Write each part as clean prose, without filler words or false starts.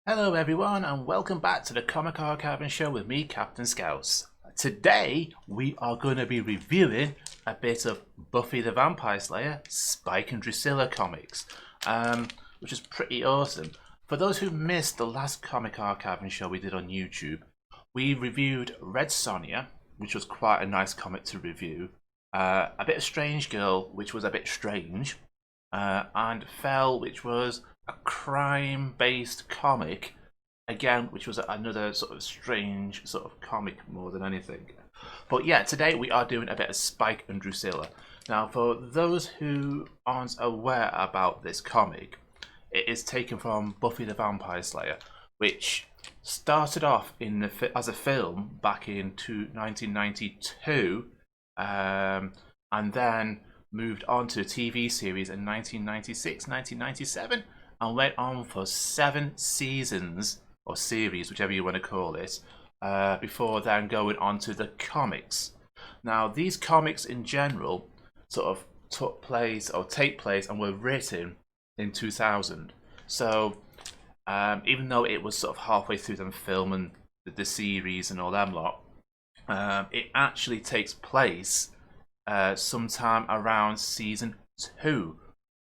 Hello everyone and welcome back to the Comic Archiving Show with me, Captain Scouse. Today we are going to be reviewing a bit of Buffy the Vampire Slayer Spike and Drusilla comics, which is pretty awesome. For those who missed the last Comic Archiving Show we did on YouTube, we reviewed Red Sonja, which was quite a nice comic to review, a bit of Strange Girl, which was a bit strange, and Fell, which was a crime-based comic, again, which was another sort of strange sort of comic more than anything. But yeah, today we are doing a bit of Spike and Drusilla. Now, for those who aren't aware about this comic, it is taken from Buffy the Vampire Slayer, which started off as a film back in 1992, and then moved on to a TV series in 1996, 1997, and went on for 7 seasons, or series, whichever you want to call it, before then going on to the comics. Now, these comics in general sort of take place and were written in 2000. So, even though it was sort of halfway through them filming the series and all them lot, it actually takes place sometime around season 2,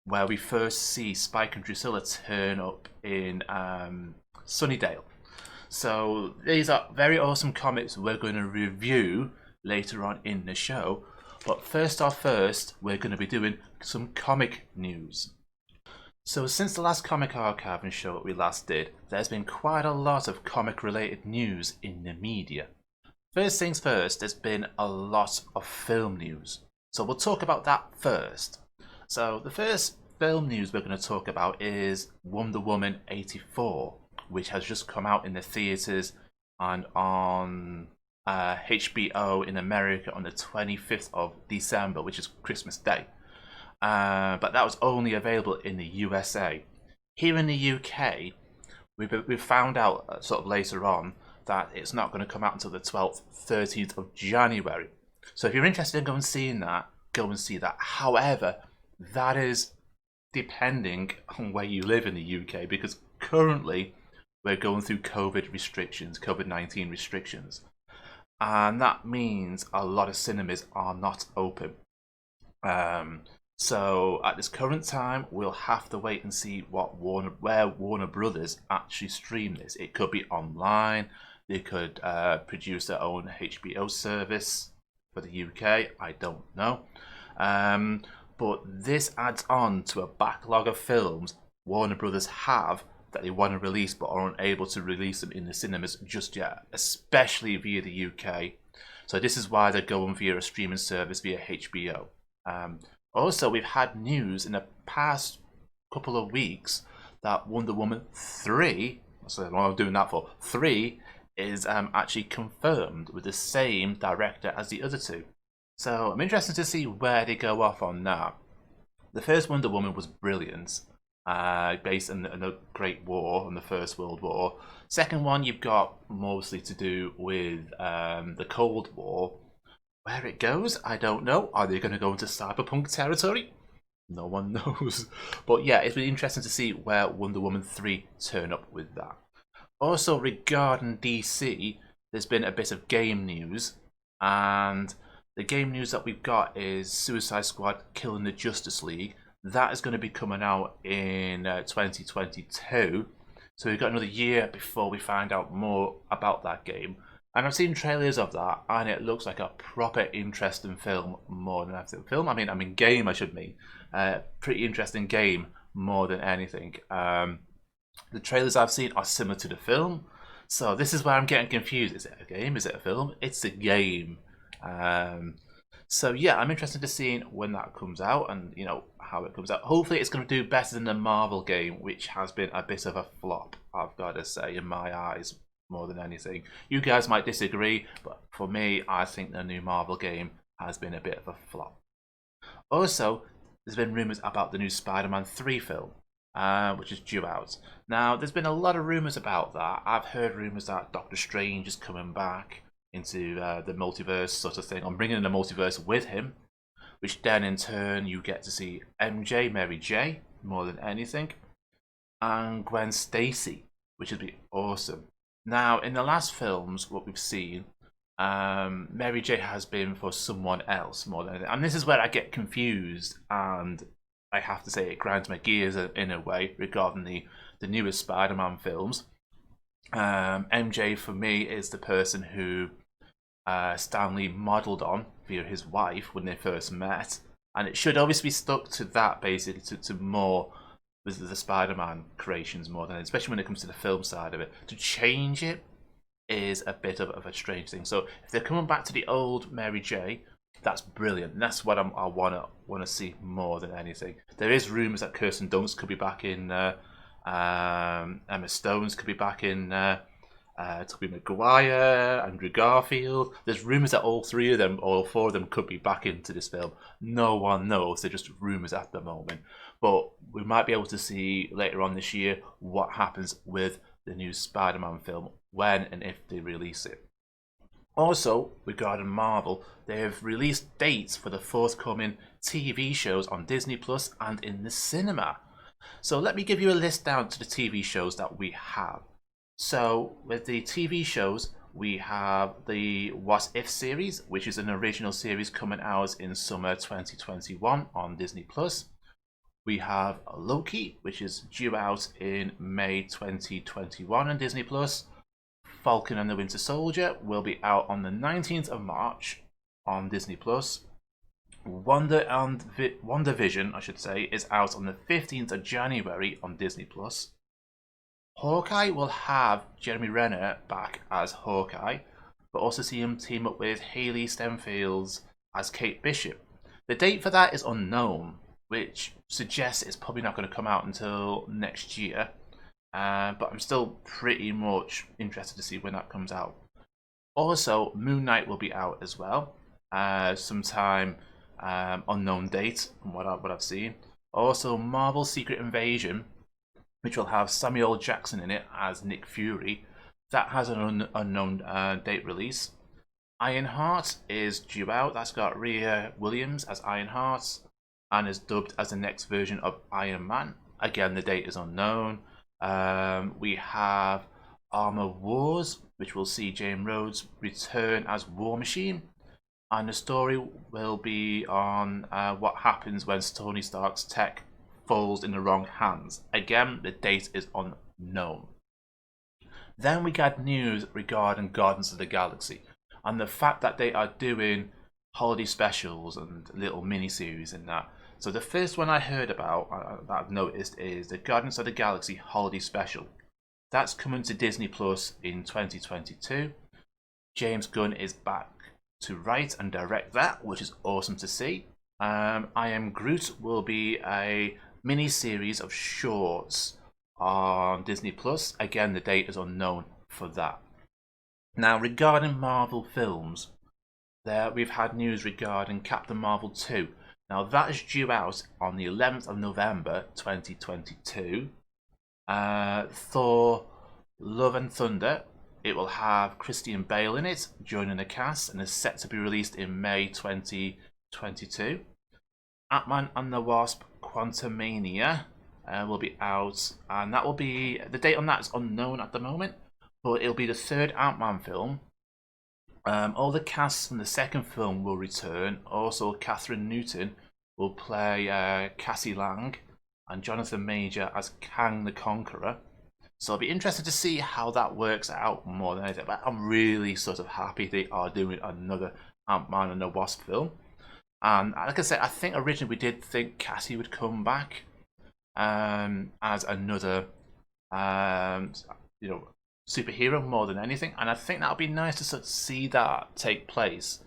where we first see Spike and Drusilla turn up in Sunnydale. So these are very awesome comics we're going to review later on in the show. But first, we're going to be doing some comic news. So since the last Comic Archiving Show that we last did, there's been quite a lot of comic related news in the media. First things first, there's been a lot of film news. So we'll talk about that first. So the first film news we're going to talk about is Wonder Woman 84, which has just come out in the theatres and on HBO in America on the 25th of December, which is Christmas Day. But that was only available in the USA. Here in the UK, we've found out sort of later on that it's not going to come out until the 12th, 13th of January. So if you're interested in going and seeing that, go and see that. However, that is depending on where you live in the UK, because currently we're going through COVID-19 restrictions. And that means a lot of cinemas are not open. So at this current time, we'll have to wait and see where Warner Brothers actually stream this. It could be online. They could produce their own HBO service for the UK. I don't know. But this adds on to a backlog of films Warner Brothers have that they want to release but aren't able to release them in the cinemas just yet, especially via the UK. So this is why they're going via a streaming service via HBO. Also, we've had news in the past couple of weeks that Wonder Woman 3, so what I'm doing that for, 3 is actually confirmed with the same director as the other two. So I'm interested to see where they go off on that. The first Wonder Woman was brilliant, based on the Great War and the First World War. Second one, you've got mostly to do with the Cold War. Where it goes, I don't know. Are they going to go into cyberpunk territory? No one knows. But yeah, it's really interesting to see where Wonder Woman 3 turn up with that. Also, regarding DC, there's been a bit of game news, and the game news that we've got is Suicide Squad Killing the Justice League. That is going to be coming out in 2022. So we've got another year before we find out more about that game. And I've seen trailers of that, and it looks like a proper interesting film more than anything. Game, I should mean. Pretty interesting game more than anything. The trailers I've seen are similar to the film. So this is where I'm getting confused. Is it a game? Is it a film? It's a game. So yeah, I'm interested to see when that comes out and how it comes out. Hopefully it's going to do better than the Marvel game, which has been a bit of a flop, I've got to say, in my eyes, more than anything. You guys might disagree, but for me, I think the new Marvel game has been a bit of a flop. Also, there's been rumours about the new Spider-Man 3 film, which is due out. Now, there's been a lot of rumours about that. I've heard rumours that Doctor Strange is coming back into the multiverse sort of thing. I'm bringing in the multiverse with him, which then in turn you get to see MJ, Mary J, more than anything, and Gwen Stacy. which would be awesome. Now, in the last films, what we've seen, Mary J has been for someone else more than anything. And this is where I get confused, and I have to say it grinds my gears in a way regarding the newest Spider-Man films. MJ for me is the person who Stanley modelled on via his wife when they first met, and it should obviously be stuck to that basically to more the Spider-Man creations more than, especially when it comes to the film side of it. To change it is a bit of a strange thing. So if they're coming back to the old Mary J, that's brilliant. And that's what I wanna see more than anything. There is rumours that Kirsten Dunst could be back in. Emma Stone's could be back in. Tobey Maguire, Andrew Garfield. There's rumours that all three of them, or all four of them, could be back into this film. No one knows. They're just rumours at the moment. But we might be able to see later on this year what happens with the new Spider-Man film, when and if they release it. Also, regarding Marvel, they have released dates for the forthcoming TV shows on Disney Plus and in the cinema. So let me give you a list down to the TV shows that we have. So with the TV shows, we have the What If series, which is an original series coming out in summer 2021 on Disney Plus. We have Loki, which is due out in May 2021 on Disney Plus. Falcon and the Winter Soldier will be out on the 19th of March on Disney Plus. WandaVision, I should say, is out on the 15th of January on Disney Plus. Hawkeye will have Jeremy Renner back as Hawkeye, but also see him team up with Hailey Steinfeld as Kate Bishop. The date for that is unknown, which suggests it's probably not going to come out until next year. But I'm still pretty much interested to see when that comes out. Also, Moon Knight will be out as well, sometime unknown date from what I've seen. Also, Marvel Secret Invasion, which will have Samuel Jackson in it as Nick Fury. That has an unknown date release. Ironheart is due out. That's got Rhea Williams as Ironheart and is dubbed as the next version of Iron Man. Again, the date is unknown. We have Armor Wars, which will see James Rhodes return as War Machine. And the story will be on what happens when Tony Stark's tech falls in the wrong hands. Again, the date is unknown. Then we got news regarding Guardians of the Galaxy and the fact that they are doing holiday specials and little mini-series and that. So the first one I heard about, that I've noticed, is the Guardians of the Galaxy holiday special. That's coming to Disney Plus in 2022. James Gunn is back to write and direct that, which is awesome to see. I Am Groot will be a mini-series of shorts on Disney Plus. Again, the date is unknown for that. Now, regarding Marvel films, we've had news regarding Captain Marvel 2. Now, that is due out on the 11th of November 2022. Thor Love and Thunder, it will have Christian Bale in it, joining the cast, and is set to be released in May 2022. Ant-Man and the Wasp Quantumania will be out, and that will be, the date on that is unknown at the moment, but it'll be the third Ant-Man film. All the casts from the second film will return. Also, Catherine Newton will play Cassie Lang, and Jonathan Major as Kang the Conqueror. So I'll be interested to see how that works out more than anything. But I'm really sort of happy they are doing another Ant-Man and the Wasp film. And like I said, I think originally we did think Cassie would come back as another, superhero more than anything. And I think that would be nice to sort of see that take place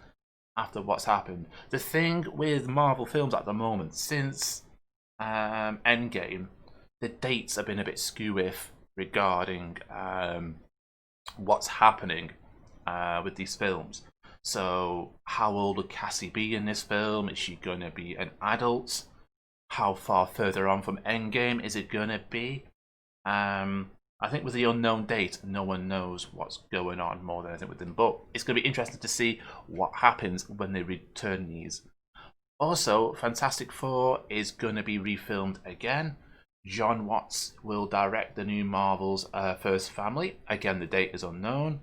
after what's happened. The thing with Marvel films at the moment, since Endgame, the dates have been a bit skew-if regarding what's happening with these films. So how old will Cassie be in this film? Is she going to be an adult? How far further on from Endgame is it going to be? I think with the unknown date, no one knows what's going on more than anything with them. But it's going to be interesting to see what happens when they return these. Also, Fantastic Four is going to be refilmed again. John Watts will direct the new Marvel's first family. Again, the date is unknown.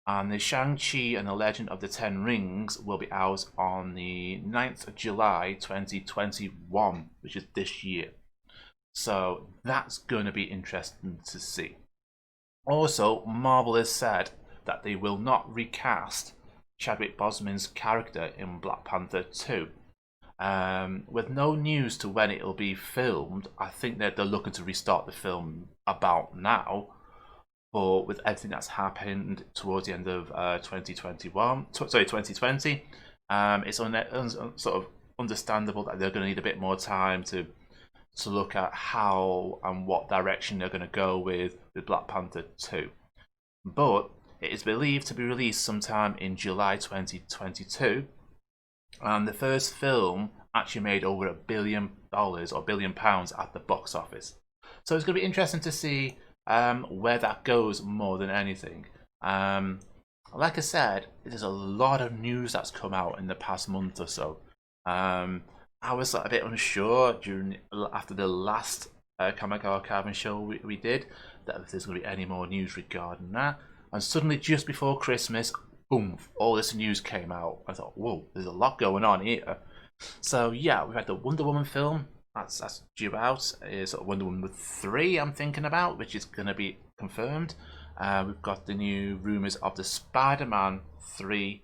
And the Shang-Chi and the Legend of the Ten Rings will be out on the 9th of July 2021, which is this year. So that's going to be interesting to see. Also, Marvel has said that they will not recast Chadwick Boseman's character in Black Panther 2. With no news to when it will be filmed, I think that they're looking to restart the film about now. But with everything that's happened towards the end of 2020, it's sort of understandable that they're going to need a bit more time to look at how and what direction they're going to go with Black Panther 2. But it is believed to be released sometime in July 2022, and the first film actually made over $1 billion or £1 billion at the box office. So it's going to be interesting to see where that goes more than anything. Like I said, there's a lot of news that's come out in the past month or so. I was a bit unsure after the last Comic Archive show we did that if there's going to be any more news regarding that. And suddenly, just before Christmas, boom, all this news came out. I thought, whoa, there's a lot going on here. So yeah, we've had the Wonder Woman film that's due out. Is Wonder Woman 3 I'm thinking about, which is going to be confirmed. We've got the new rumours of the Spider-Man 3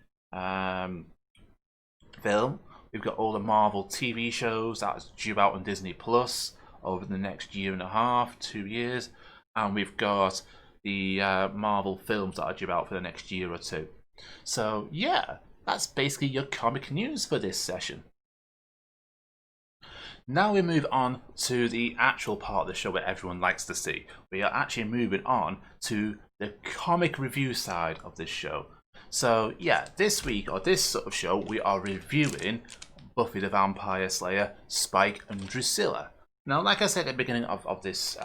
film. We've got all the Marvel TV shows that's due out on Disney Plus over the next year and a half, 2 years. And we've got the Marvel films that are due out for the next year or two. So yeah, that's basically your comic news for this session. Now we move on to the actual part of the show where everyone likes to see. We are actually moving on to the comic review side of this show. So yeah, this week, or this sort of show, we are reviewing Buffy the Vampire Slayer, Spike and Drusilla. Now, like I said at the beginning of this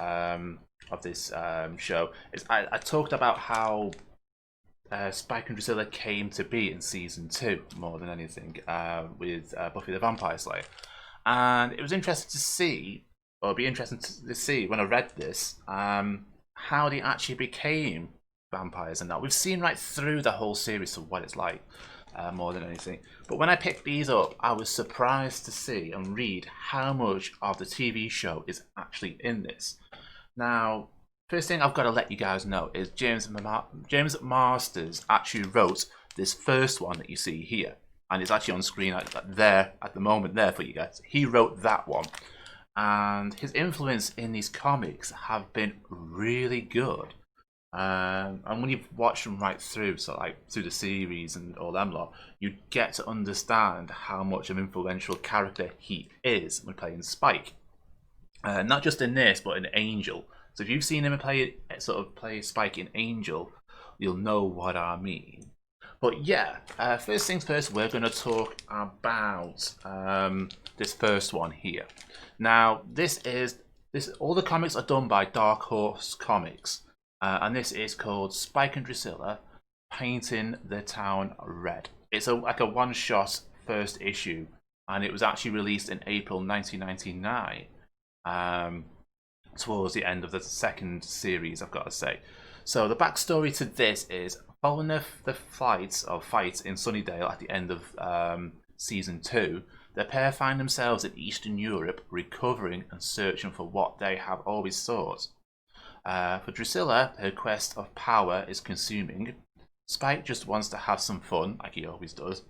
show, I talked about how Spike and Drusilla came to be in season 2 more than anything with Buffy the Vampire Slayer. And it was interesting to see, or it'd be interesting to see when I read this, how they actually became vampires and that. We've seen right through the whole series of what it's like, more than anything. But when I picked these up, I was surprised to see and read how much of the TV show is actually in this. Now, first thing I've got to let you guys know is James Masters actually wrote this first one that you see here. And it's actually on screen there at the moment there for you guys. He wrote that one. And his influence in these comics have been really good. And when you've watched them right through, so like through the series and all them lot, you get to understand how much of an influential character he is when playing Spike. Not just in this, but in Angel. So if you've seen him play Spike in Angel, you'll know what I mean. But yeah, first things first, we're going to talk about this first one here. Now, all the comics are done by Dark Horse Comics, and this is called Spike and Drusilla, Painting the Town Red. It's like a one-shot first issue, and it was actually released in April 1999, towards the end of the second series, I've got to say. So the backstory to this is, following the fights in Sunnydale at the end of season 2, the pair find themselves in Eastern Europe, recovering and searching for what they have always sought. For Drusilla, her quest of power is consuming. Spike just wants to have some fun, like he always does.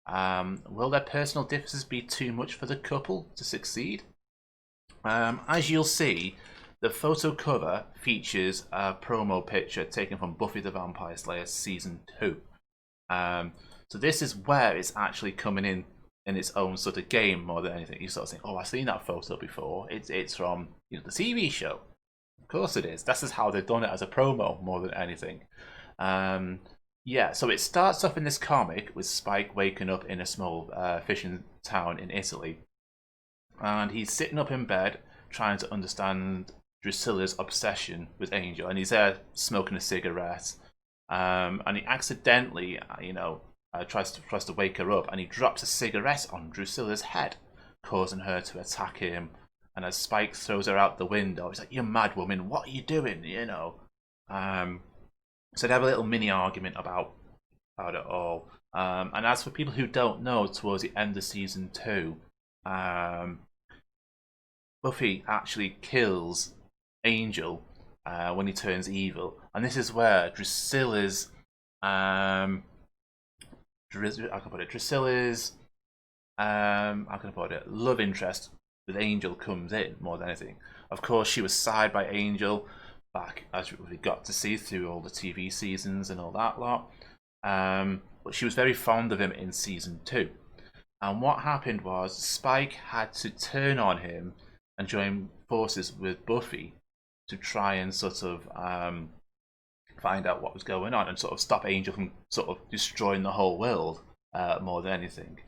Will their personal differences be too much for the couple to succeed? As you'll see, the photo cover features a promo picture taken from Buffy the Vampire Slayer Season 2. So this is where it's actually coming in its own sort of game more than anything. You sort of think, oh, I've seen that photo before. It's from the TV show. Of course it is. This is how they've done it as a promo more than anything. Yeah, so it starts off in this comic with Spike waking up in a small fishing town in Italy. And he's sitting up in bed trying to understand Drusilla's obsession with Angel, and he's there smoking a cigarette, and he accidentally, tries to wake her up, and he drops a cigarette on Drusilla's head, causing her to attack him And as Spike throws her out the window, he's like, "You mad woman, what are you doing?" So they have a little mini argument about it all. And as for people who don't know, towards the end of season 2, Buffy actually kills Angel when he turns evil, and this is where Drusilla's love interest with Angel comes in more than anything. Of course, she was side by Angel back, as we got to see through all the TV seasons and all that lot. But she was very fond of him in season 2. And what happened was Spike had to turn on him and join forces with Buffy to try and sort of find out what was going on and sort of stop Angel from sort of destroying the whole world more than anything.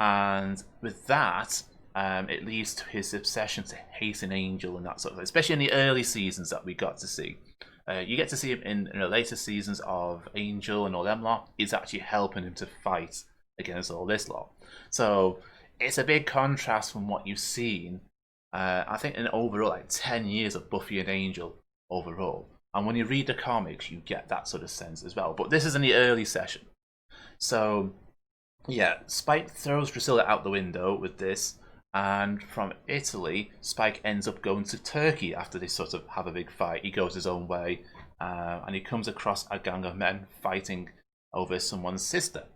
And with that, it leads to his obsession to hating Angel and that sort of thing, especially in the early seasons that we got to see. You get to see him in the later seasons of Angel and all them lot. It's actually helping him to fight against all this lot. So it's a big contrast from what you've seen. I think in overall, like 10 years of Buffy and Angel overall. And when you read the comics, you get that sort of sense as well. But this is in the early session. So yeah, Spike throws Drusilla out the window with this. And from Italy, Spike ends up going to Turkey after they sort of have a big fight. He goes his own way, and he comes across a gang of men fighting over someone's sister,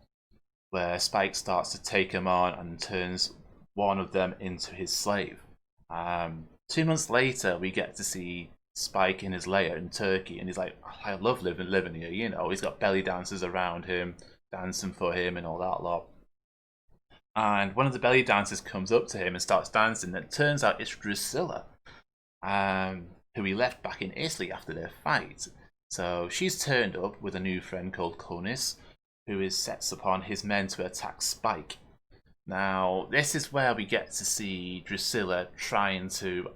where Spike starts to take him on and turns one of them into his slave. 2 months later, we get to see Spike in his lair in Turkey, and he's like, "I love living here." He's got belly dancers around him, dancing for him, and all that lot. And one of the belly dancers comes up to him and starts dancing. And it turns out it's Drusilla, who he left back in Italy after their fight. So she's turned up with a new friend called Conis, who sets upon his men to attack Spike. Now, this is where we get to see Drusilla trying to,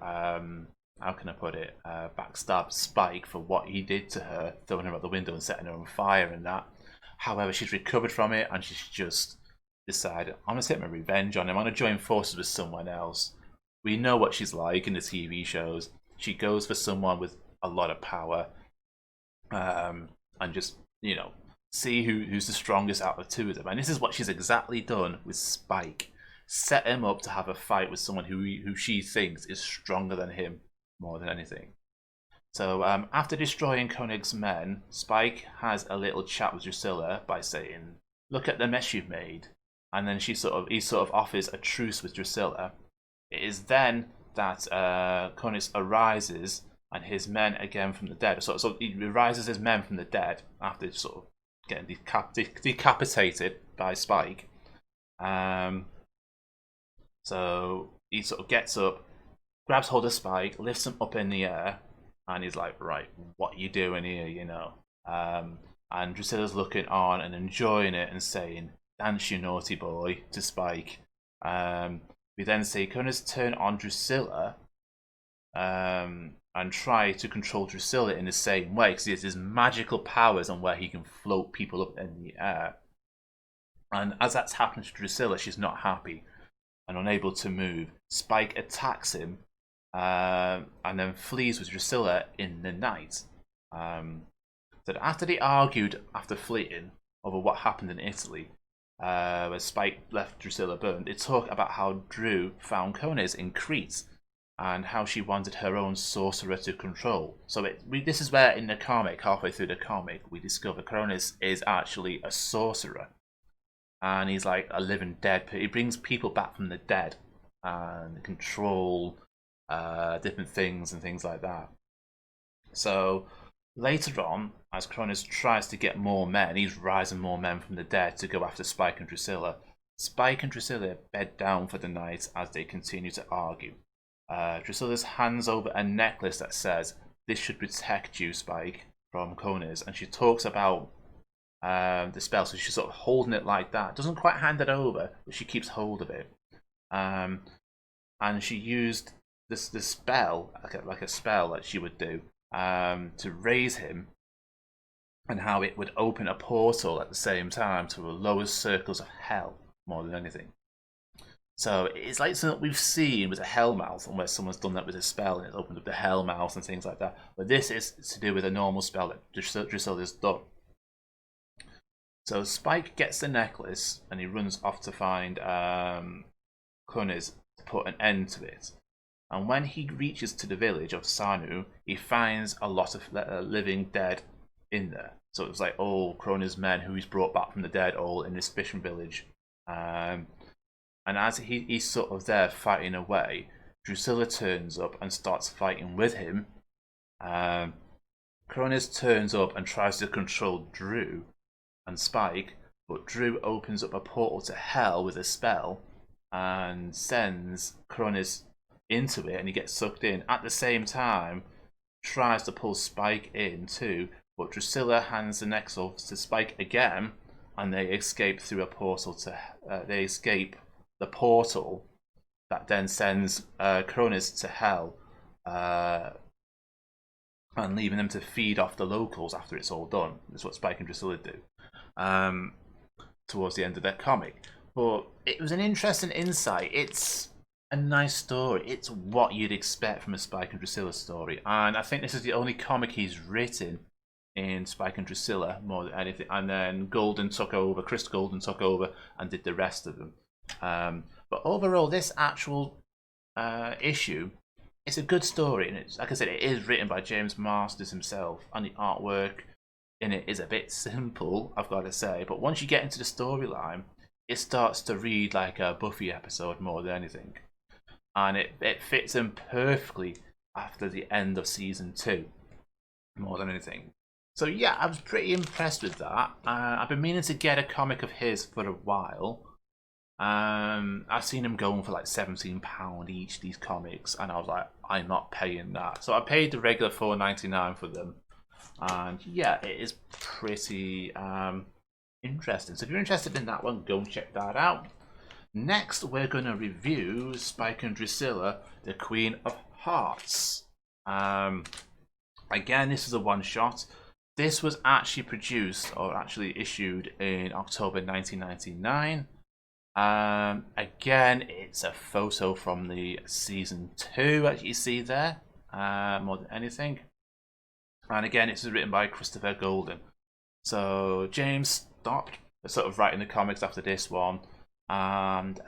backstab Spike for what he did to her, throwing her out the window and setting her on fire and that. However, she's recovered from it and she's just decided, I'm going to take my revenge on him. I'm going to join forces with someone else. We know what she's like in the TV shows. She goes for someone with a lot of power, and just, see who's the strongest out of the two of them. And this is what she's exactly done with Spike. Set him up to have a fight with someone who she thinks is stronger than him more than anything. So after destroying Koenig's men, Spike has a little chat with Drusilla by saying, "Look at the mess you've made." And then he sort of offers a truce with Drusilla. It is then that Koenig arises and his men again from the dead. So he rises his men from the dead after sort of getting decapitated by Spike. So he sort of gets up, grabs hold of Spike, lifts him up in the air, and he's like, "Right, what are you doing here, And Drusilla's looking on and enjoying it and saying, "Dance, you naughty boy," to Spike. We then see Koenig turn on Drusilla and try to control Drusilla in the same way, because he has his magical powers on where he can float people up in the air. And as that's happened to Drusilla, she's not happy and unable to move. Spike attacks him and then flees with Drusilla in the night. So after they argued after fleeing over what happened in Italy, where Spike left Drusilla burned, they talk about how Drew found Koenig in Crete and how she wanted her own sorcerer to control. So this is where in the comic, halfway through the comic, we discover Cronus is actually a sorcerer. And he's like a living dead. He brings people back from the dead and control different things and things like that. So later on, as Cronus tries to get more men, he's rising more men from the dead to go after Spike and Drusilla. Spike and Drusilla bed down for the night as they continue to argue. Drusilla's hands over a necklace that says, "This should protect you, Spike," from Cronus, and she talks about the spell, so she's sort of holding it like that. Doesn't quite hand it over, but she keeps hold of it. And she used the spell, like a spell that she would do, to raise him, and how it would open a portal at the same time to the lowest circles of hell more than anything. So it's like something we've seen with a Hellmouth, and where someone's done that with a spell and it's opened up the Hellmouth and things like that. But this is to do with a normal spell that Drusilla's done. So Spike gets the necklace and he runs off to find Cronus to put an end to it. And when he reaches to the village of Sanu, he finds a lot of living dead in there. So it was like all Cronus' men who he's brought back from the dead, all in this fishing village. And as he's sort of there fighting away, Drusilla turns up and starts fighting with him. Cronus turns up and tries to control Drew and Spike, but Drew opens up a portal to hell with a spell and sends Cronus into it, and he gets sucked in. At the same time, tries to pull Spike in too, but Drusilla hands the necklace to Spike again, and they escape through a portal to. They escape the portal that then sends Cronus to hell, and leaving them to feed off the locals after it's all done. That's what Spike and Drusilla do towards the end of their comic. But it was an interesting insight. It's a nice story. It's what you'd expect from a Spike and Drusilla story, and I think this is the only comic he's written in Spike and Drusilla more than anything. And then Chris Golden took over and did the rest of them. But overall, this actual issue, it's a good story, and it's, like I said, it is written by James Masters himself, and the artwork in it is a bit simple, I've got to say. But once you get into the storyline, it starts to read like a Buffy episode more than anything, and it fits in perfectly after the end of season 2 more than anything. So yeah, I was pretty impressed with that. I've been meaning to get a comic of his for a while. I've seen him going for like £17 each, these comics, and I was like, I'm not paying that. So I paid the regular $4.99 for them, and yeah, it is pretty interesting. So if you're interested in that one, go and check that out. Next, we're going to review Spike and Drusilla, the Queen of Hearts. Again, this is a one-shot. This was actually produced, or actually issued, in October 1999. Again, it's a photo from the season 2 that you see there, more than anything. And again, it's written by Christopher Golden. So James stopped sort of writing the comics after this one, and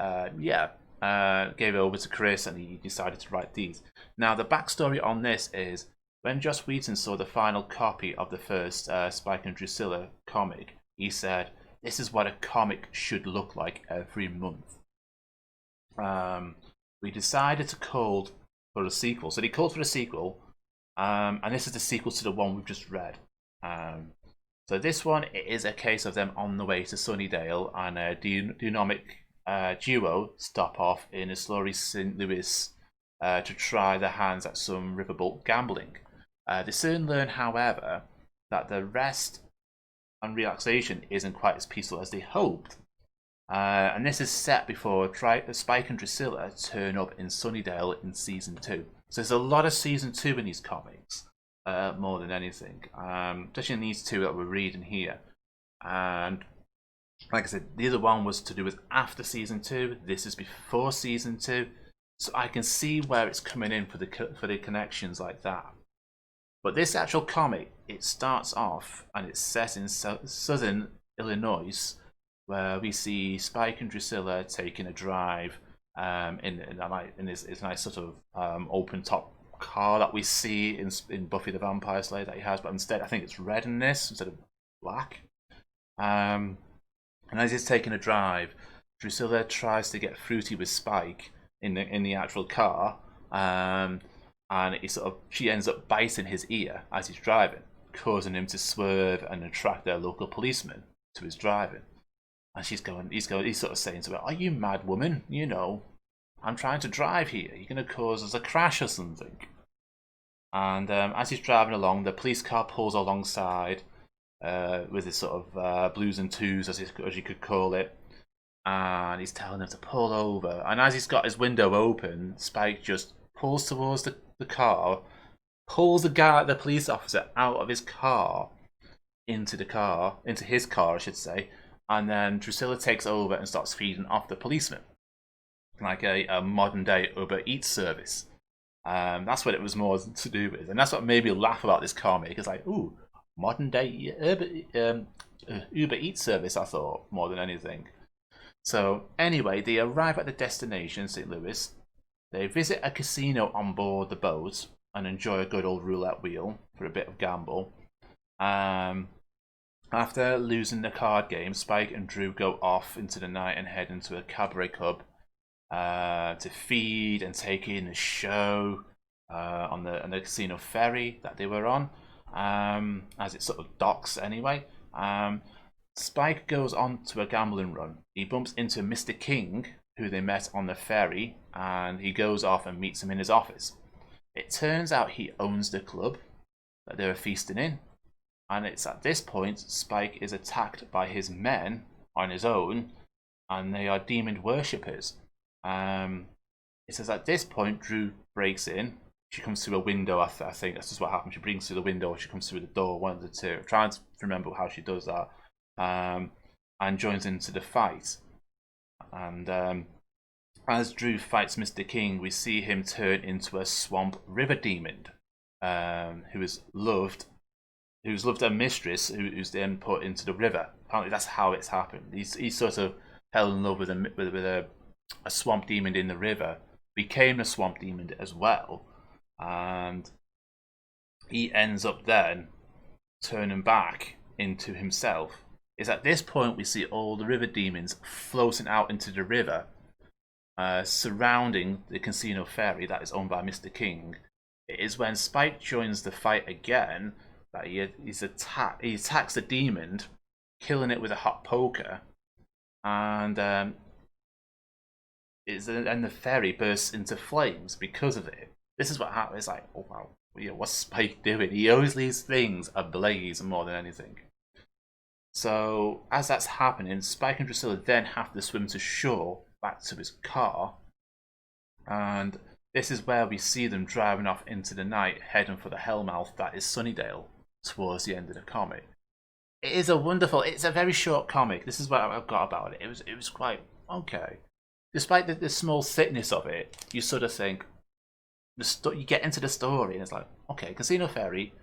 gave it over to Chris, and he decided to write these. Now, the backstory on this is, when Joss Whedon saw the final copy of the first Spike and Drusilla comic, he said, "This is what a comic should look like every month." We decided to call for a sequel. So they called for a sequel, and this is the sequel to the one we've just read. So this one is a case of them on the way to Sunnydale, and a dynamic duo stop off in a slurry St. Louis to try their hands at some riverboat gambling. They soon learn, however, that the rest and relaxation isn't quite as peaceful as they hoped. And this is set before Spike and Drusilla turn up in Sunnydale in season 2. So there's a lot of season 2 in these comics, more than anything. Especially in these two that we're reading here. And like I said, the other one was to do with after season 2. This is before season 2. So I can see where it's coming in for the connections like that. But this actual comic, it starts off and it's set in southern Illinois, where we see Spike and Drusilla taking a drive in this nice sort of open top car that we see in Buffy the Vampire Slayer that he has, but instead I think it's red in this instead of black. And as he's taking a drive, Drusilla tries to get fruity with Spike in the actual car. And she ends up biting his ear as he's driving, causing him to swerve and attract their local policeman to his driving. And he's sort of saying to her, "Are you mad, woman? You know, I'm trying to drive here. You're going to cause us a crash or something." And as he's driving along, the police car pulls alongside with his sort of blues and twos, as you could call it. And he's telling them to pull over. And as he's got his window open, Spike just pulls towards the car, pulls the police officer out of his car into his car, I should say, and then Drusilla takes over and starts feeding off the policeman. like a modern day Uber Eats service. That's what it was more to do with, and that's what made me laugh about this comic. It's like, ooh, modern day Uber Eats service. I thought more than anything. So anyway, they arrive at the destination, St. Louis. They visit a casino on board the boat and enjoy a good old roulette wheel for a bit of gamble. Um, After losing the card game, Spike and Drew go off into the night and head into a cabaret club to feed and take in the show on the casino ferry that they were on, as it sort of docks anyway. Spike goes on to a gambling run. He bumps into Mr. King, who they met on the ferry, and he goes off and meets him in his office. It turns out he owns the club that they were feasting in, and it's at this point Spike is attacked by his men on his own, and they are demon worshippers. It says at this point Drew breaks in. She comes through a window. I think that's just what happens. She breaks through the window, or she comes through the door. One of the two. I'm trying to remember how she does that. And joins into the fight. And as Drew fights Mr. King, we see him turn into a swamp river demon, who's loved a mistress who's then put into the river. Apparently, that's how it's happened. He's sort of fell in love with a swamp demon in the river, became a swamp demon as well, and he ends up then turning back into himself. It's at this point we see all the river demons floating out into the river, surrounding the casino ferry that is owned by Mr. King. It is when Spike joins the fight again that he attacks the demon, killing it with a hot poker, and the ferry bursts into flames because of it. This is what happens. It's like, oh wow, what's Spike doing? He always leaves things ablaze more than anything. So as that's happening, Spike and Drusilla then have to swim to shore back to his car, and this is where we see them driving off into the night, heading for the hellmouth that is Sunnydale towards the end of the comic. It's a very short comic. This is what I've got about it. It was quite okay. Despite the small thickness of it, you sort of think, you get into the story and it's like, okay, Casino Ferry,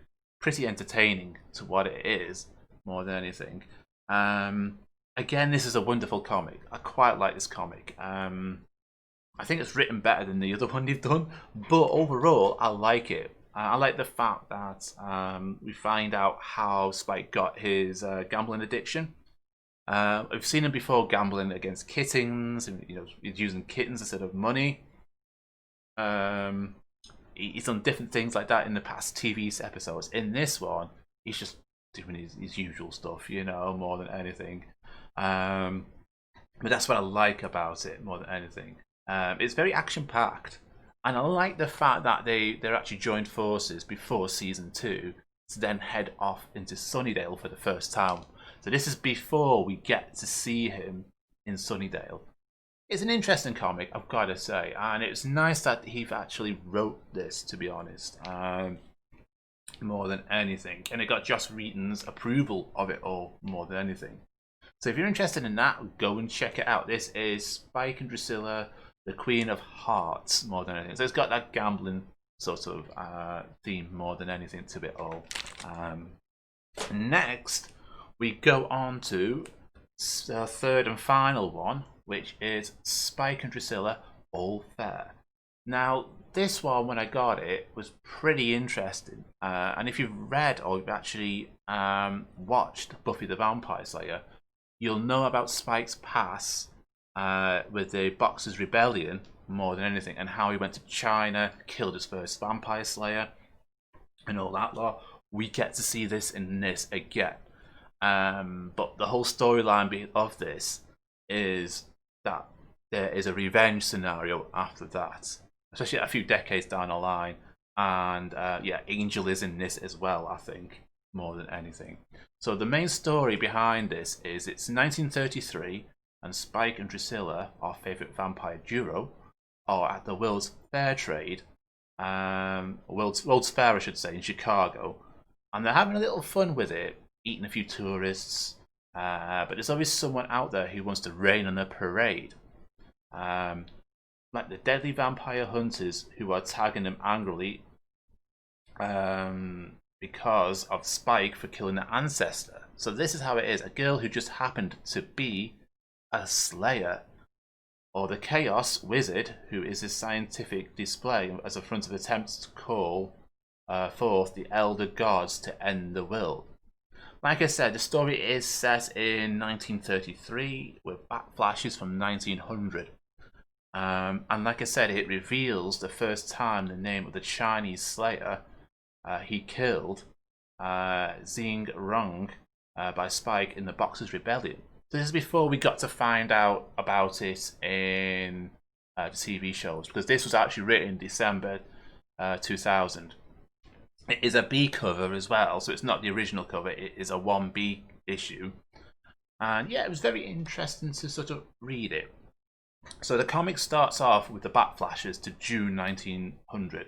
pretty entertaining to what it is, more than anything. Again, this is a wonderful comic. I quite like this comic. I think it's written better than the other one they've done, but overall, I like it. I like the fact that we find out how Spike got his gambling addiction. I've seen him before gambling against kittens. He's using kittens instead of money. He's done different things like that in the past TV episodes. In this one, he's just doing his usual stuff, more than anything. But that's what I like about it more than anything. It's very action-packed. And I like the fact that they're actually joined forces before season 2 to then head off into Sunnydale for the first time. So this is before we get to see him in Sunnydale. It's an interesting comic, I've got to say, and it's nice that he actually wrote this, to be honest, more than anything. And it got Joss Whedon's approval of it all, more than anything. So if you're interested in that, go and check it out. This is Spike and Drusilla, the Queen of Hearts, more than anything. So it's got that gambling sort of theme more than anything to it all. Next, we go on to the third and final one, which is Spike and Drusilla, All Fair. Now, this one, when I got it, was pretty interesting. And if you've read or you've actually watched Buffy the Vampire Slayer, you'll know about Spike's past with the Boxers' Rebellion more than anything, and how he went to China, killed his first vampire slayer, and all that lot. We get to see this in this again. But the whole storyline of this is that there is a revenge scenario after that, especially a few decades down the line. And Angel is in this as well, I think, more than anything. So the main story behind this is it's 1933, and Spike and Drusilla, our favourite vampire duo, are at the World's Fair trade, World's Fair I should say, in Chicago, and they're having a little fun with it, eating a few tourists, but there's always someone out there who wants to rain on their parade. like the deadly vampire hunters who are tagging him angrily because of Spike for killing an ancestor. So this is how it is. A girl who just happened to be a slayer, or the chaos wizard, who is a scientific display as a front of attempts to call forth the elder gods to end the world. Like I said, the story is set in 1933 with backflashes from 1900. And like I said, it reveals the first time the name of the Chinese slayer he killed, Xing Rong, by Spike in the Boxers' Rebellion. So this is before we got to find out about it in the TV shows, because this was actually written in December 2000. It is a B cover as well, so it's not the original cover, it is a 1B issue. And yeah, it was very interesting to sort of read it. So the comic starts off with the backflashes to June 1900,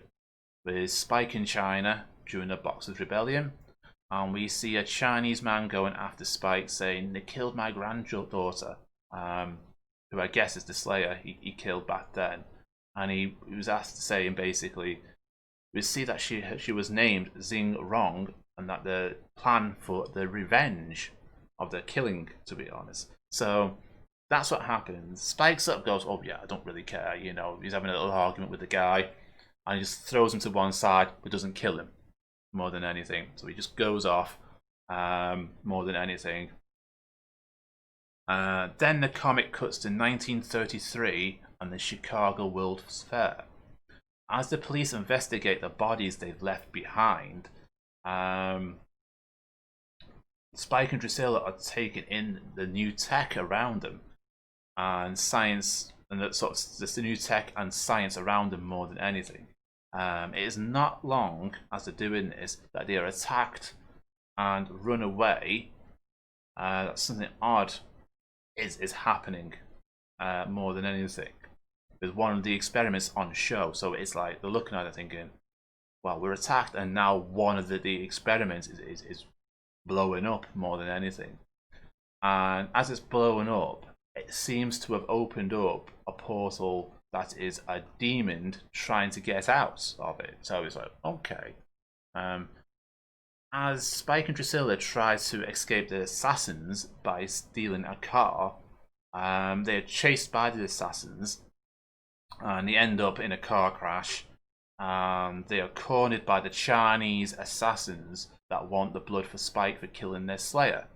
with Spike in China during the Boxers' Rebellion. And we see a Chinese man going after Spike saying, "They killed my granddaughter," who I guess is the Slayer he killed back then. And he was asked to say, basically, we see that she was named Xing Rong, and that the plan for the revenge of the killing, to be honest. So that's what happens. Spike sort of goes, "Oh yeah, I don't really care," you know, he's having a little argument with the guy, and he just throws him to one side, but doesn't kill him more than anything. So he just goes off more than anything. Then the comic cuts to 1933 and the Chicago World's Fair. As the police investigate the bodies they've left behind, Spike and Drusilla are taking in the new tech around them, and science, and that sort of just the new tech and science around them more than anything. It is not long as they're doing this that they are attacked and run away. Something odd is happening more than anything with one of the experiments on show. So it's like they're looking at it thinking, well, we're attacked, and now one of the experiments is blowing up more than anything. And as it's blowing up, it seems to have opened up a portal that is a demon trying to get out of it. So it's like, okay. As Spike and Drusilla try to escape the assassins by stealing a car, they are chased by the assassins, and they end up in a car crash. They are cornered by the Chinese assassins that want the blood for Spike for killing their slayer.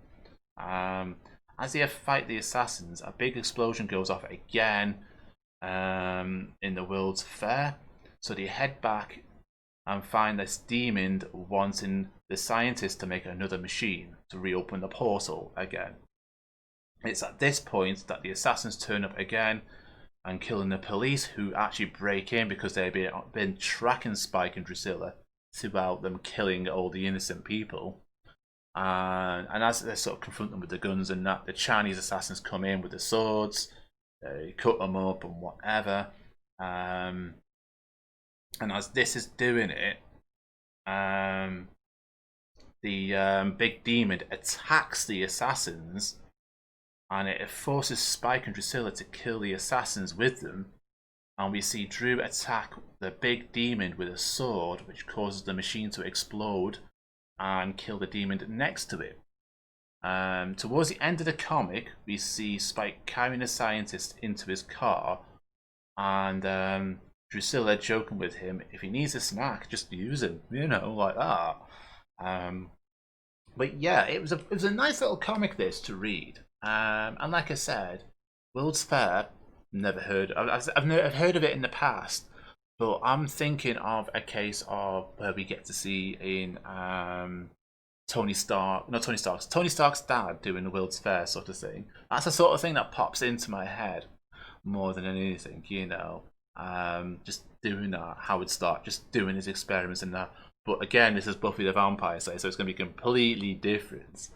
As they fight the assassins, a big explosion goes off again in the World's Fair. So they head back and find this demon wanting the scientists to make another machine to reopen the portal again. It's at this point that the assassins turn up again and killing the police, who actually break in because they've been tracking Spike and Drusilla throughout them killing all the innocent people. And as they sort of confront them with the guns and that, the Chinese assassins come in with the swords, they cut them up and whatever. And as this is doing it, the big demon attacks the assassins, and it forces Spike and Drusilla to kill the assassins with them. And we see Drew attack the big demon with a sword, which causes the machine to explode and kill the demon next to it. Towards the end of the comic, we see Spike carrying a scientist into his car, and Drusilla joking with him, if he needs a snack, just use him, you know, like that. But yeah, it was a nice little comic, this, to read. And like I said, World's Fair, never heard. I've heard of it in the past, but I'm thinking of a case of where we get to see in Tony Stark's dad doing the World's Fair sort of thing. That's the sort of thing that pops into my head more than anything, you know. Just doing that, Howard Stark, just doing his experiments and that. But again, this is Buffy the Vampire Slayer, so it's going to be completely different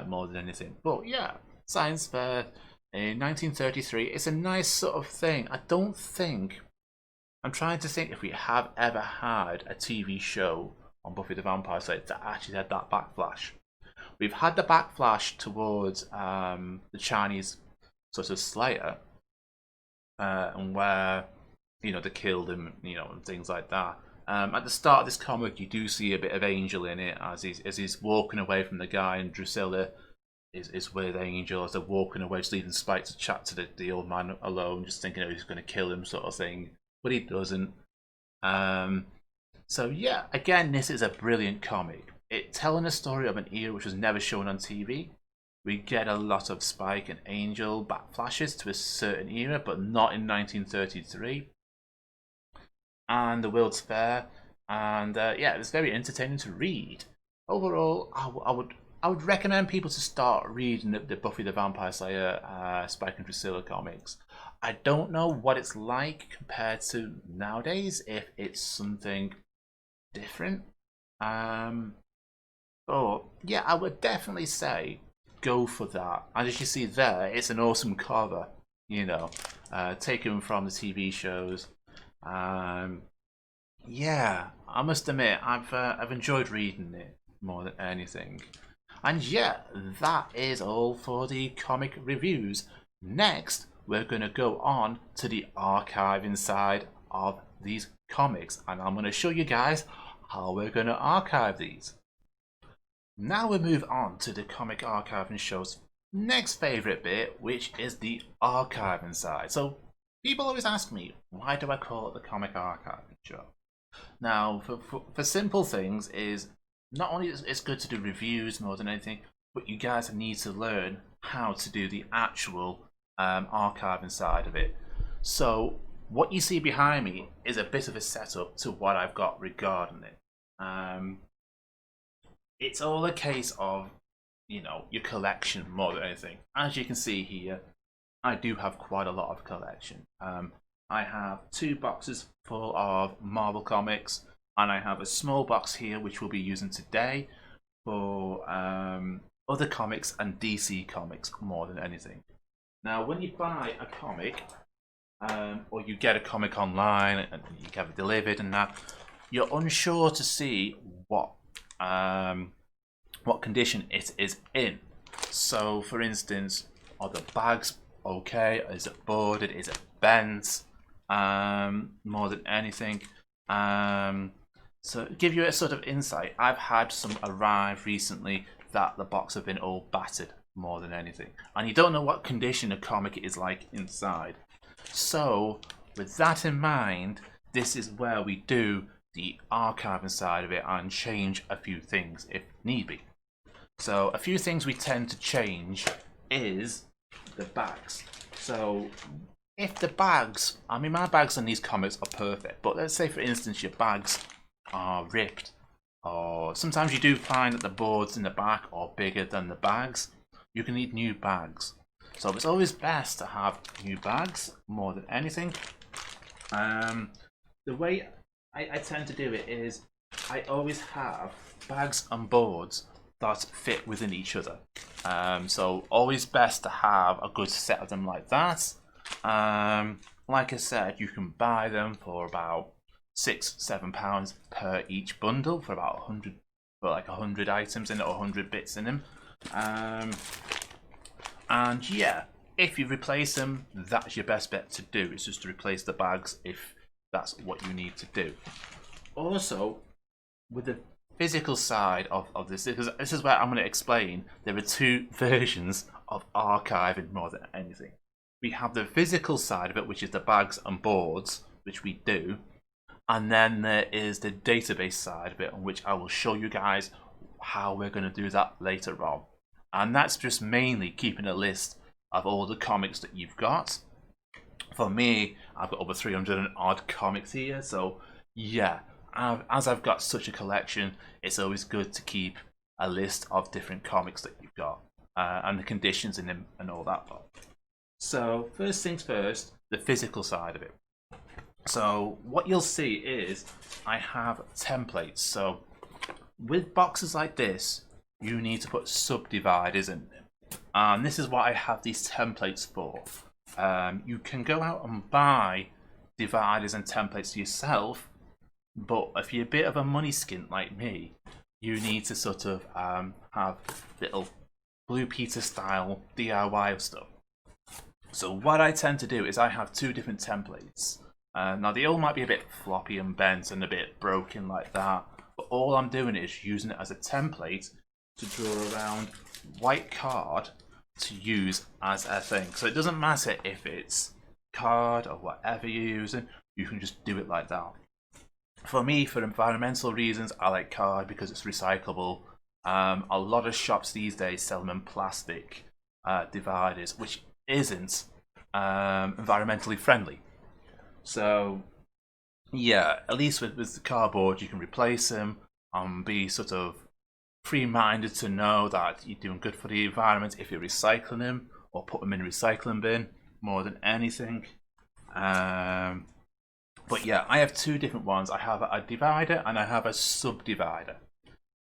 more than anything. But yeah, Science Fair in 1933. It's a nice sort of thing. I'm trying to think if we have ever had a TV show on Buffy the Vampire Slayer that actually had that backflash. We've had the backflash towards the Chinese sort of Slayer, and where they killed him, and things like that. At the start of this comic, you do see a bit of Angel in it as he's walking away from the guy, and Drusilla is with Angel as they're walking away, just leaving Spike to chat to the old man alone, just thinking he's going to kill him, sort of thing. But he doesn't. So yeah, again, this is a brilliant comic. It's telling a story of an era which was never shown on TV. We get a lot of Spike and Angel backflashes to a certain era, but not in 1933. And the World's Fair, and yeah, it's very entertaining to read. Overall, I would recommend people to start reading the Buffy the Vampire Slayer Spike and Drusilla comics. I don't know what it's like compared to nowadays, if it's something different. But yeah, I would definitely say go for that. And as you see there, it's an awesome cover, taken from the TV shows. Yeah, I must admit, I've enjoyed reading it more than anything. And yeah, that is all for the comic reviews. Next, we're going to go on to the archiving side of these comics, and I'm going to show you guys how we're going to archive these. Now we move on to the comic archiving show's next favourite bit, which is the archiving side. So people always ask me, why do I call it the comic archiving show? Now, for simple things, is not only is it's good to do reviews more than anything, but you guys need to learn how to do the actual archiving side of it. So what you see behind me is a bit of a setup to what I've got regarding it. It's all a case of, your collection more than anything. As you can see here, I do have quite a lot of collection. I have 2 boxes full of Marvel comics, and I have a small box here which we'll be using today for other comics and DC comics more than anything. Now, when you buy a comic, or you get a comic online and you get it delivered and that, you're unsure to see what condition it is in. So, for instance, are the bags okay? Is it boarded? Is it bent? More than anything. So to give you a sort of insight, I've had some arrive recently that the box have been all battered more than anything, and you don't know what condition a comic is like inside. So with that in mind, this is where we do the archiving side of it and change a few things if need be. So a few things we tend to change is the bags. So if the bags, my bags on these comics are perfect, but let's say for instance your bags are ripped, or sometimes you do find that the boards in the back are bigger than the bags, you can need new bags. So it's always best to have new bags more than anything. The way I tend to do it is I always have bags and boards that fit within each other. So always best to have a good set of them like that. Like I said, you can buy them for about £6-7 per each bundle for about 100, for like 100 items in it or 100 bits in them. And yeah, if you replace them, that's your best bet to do. It's just to replace the bags if that's what you need to do. Also, with the physical side of this, because this is where I'm going to explain, there are 2 versions of archiving more than anything. We have the physical side of it, which is the bags and boards, which we do. And then there is the database side of it, on which I will show you guys how we're going to do that later on. And that's just mainly keeping a list of all the comics that you've got. For me, I've got over 300 and odd comics here. So yeah, as I've got such a collection, it's always good to keep a list of different comics that you've got and the conditions in them and all that lot. So first things first, the physical side of it. So what you'll see is I have templates. So with boxes like this, you need to put subdividers in them. And this is what I have these templates for. You can go out and buy dividers and templates yourself, but if you're a bit of a money skint like me, you need to sort of have little Blue Peter style DIY stuff. So what I tend to do is I have two different templates. Now they all might be a bit floppy and bent and a bit broken like that, but all I'm doing is using it as a template to draw around white card to use as a thing. So it doesn't matter if it's card or whatever you're using, you can just do it like that. For me, for environmental reasons, I like card because it's recyclable. A lot of shops these days sell them in plastic dividers, which isn't environmentally friendly. So yeah, at least with the cardboard you can replace them and be sort of free-minded to know that you're doing good for the environment if you're recycling them or put them in a recycling bin more than anything. But yeah, I have two different ones. I have a divider and I have a subdivider.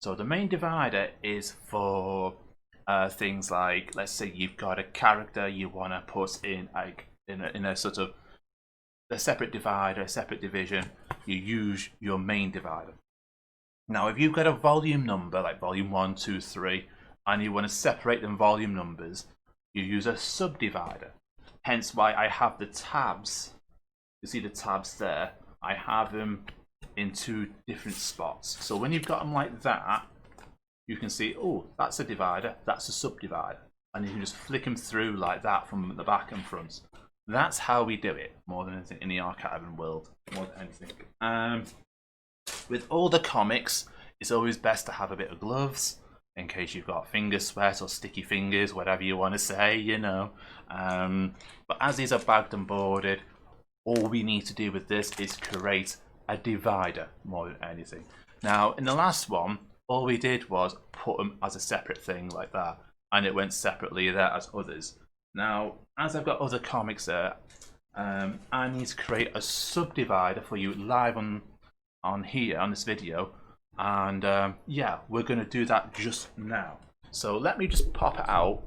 So the main divider is for things like, let's say you've got a character you want to put in a sort of a separate divider, a separate division. You use your main divider. Now, if you've got a volume number like volume 1, 2, 3, and you want to separate them volume numbers, you use a subdivider. Hence why I have the tabs. You see the tabs there? I have them in two different spots. So when you've got them like that, you can see, oh, that's a divider, that's a subdivider. And you can just flick them through like that from the back and front. That's how we do it, more than anything in the archiving world, more than anything. With all the comics, it's always best to have a bit of gloves in case you've got finger sweat or sticky fingers, whatever you want to say, you know. But as these are bagged and boarded, all we need to do with this is create a divider more than anything. Now, in the last one, all we did was put them as a separate thing like that, and it went separately there as others. Now, as I've got other comics there, I need to create a subdivider for you live on here on this video, and yeah, we're going to do that just now. So let me just pop it out.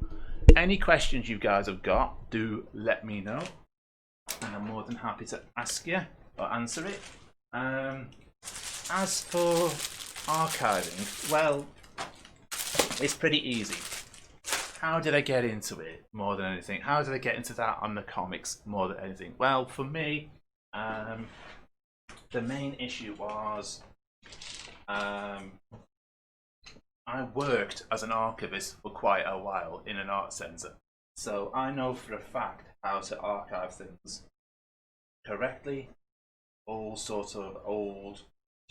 Any questions you guys have got, do let me know, and I'm more than happy to ask you or answer it. As for archiving, well, it's pretty easy. How did I get into it more than anything? How did I get into that on the comics more than anything? Well, for me, the main issue was I worked as an archivist for quite a while in an art centre. So I know for a fact how to archive things correctly. All sorts of old,